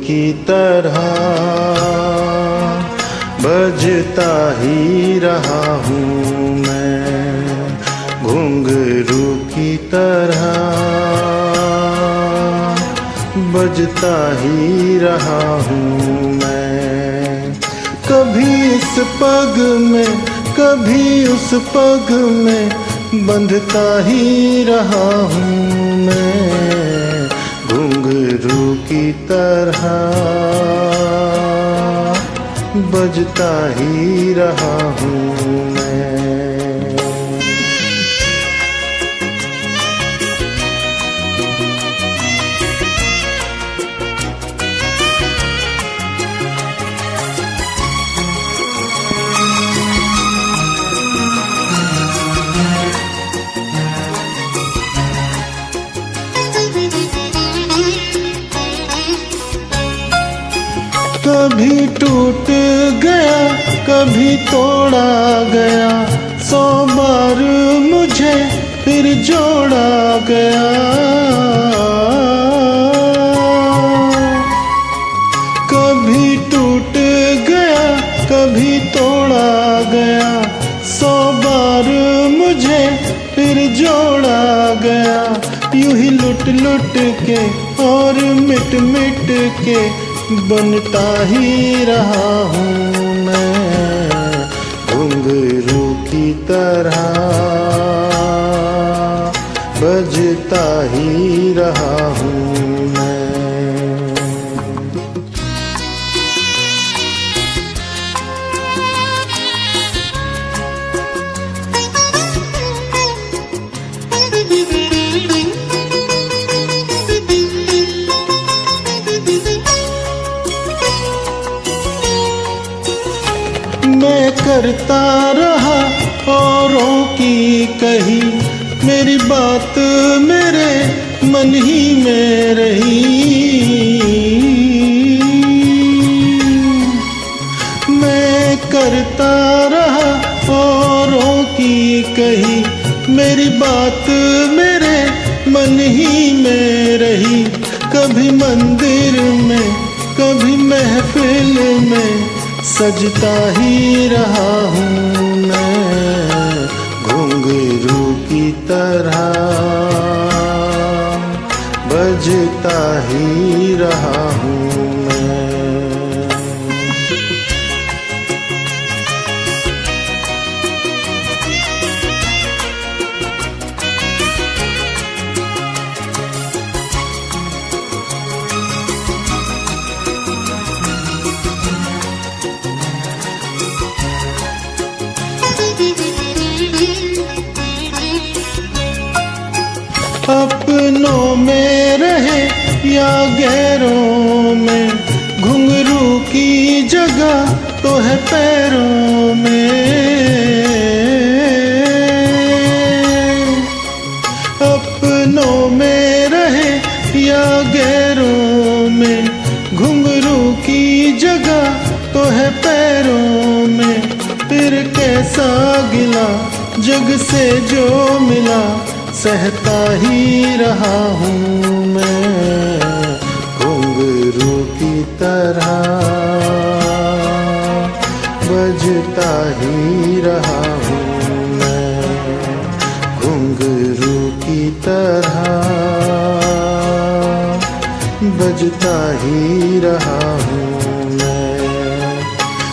की तरह बजता ही रहा हूँ मैं, घुंघरू की तरह बजता ही रहा हूँ मैं। कभी इस पग में कभी उस पग में बंधता ही रहा हूँ मैं, घुंघरू की तरह बजता ही रहा हूँ मैं। कभी टूट गया कभी तोड़ा गया, 100 बार मुझे फिर जोड़ा गया। कभी टूट गया कभी तोड़ा गया, 100 बार मुझे फिर जोड़ा गया। यूं ही लुट लुट के और मिट मिट के बनता ही रहा हूँ मैं, घुंघरू की तरह बजता ही रहा हूँ मैं। मैं करता रहा औरों की कही, मेरी बात मेरे मन ही में रही। मैं करता रहा औरों की कही, मेरी बात मेरे मन ही में रही। कभी मंदिर में कभी महफिल में सजता ही रहा हूँ मैं, घुंघरू की तरह बजता ही रहा हूँ मैं। अपनों में रहे या गैरों में, घुंघरू की जगह तो है पैरों में। अपनों में रहे या गैरों में, घुंघरू की जगह तो है पैरों में। फिर कैसा गिला जग से जो मिला, सहता ही रहा हूँ मैं, घुंघरू की तरह बजता ही रहा हूँ मैं, घुंघरू की तरह बजता ही रहा हूँ मैं।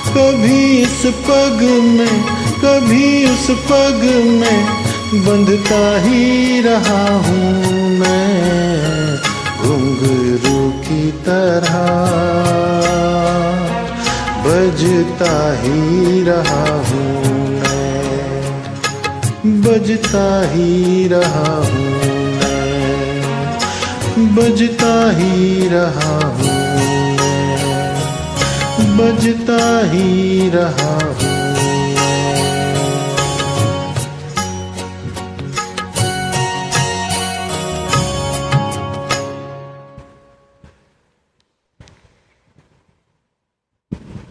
कभी इस पग में कभी उस पग में बंधता ही रहा हूँ मैं, घुंघरू की तरह बजता ही रहा हूँ मैं, बजता ही रहा हूँ मैं, बजता ही रहा हूँ मैं, बजता ही रहा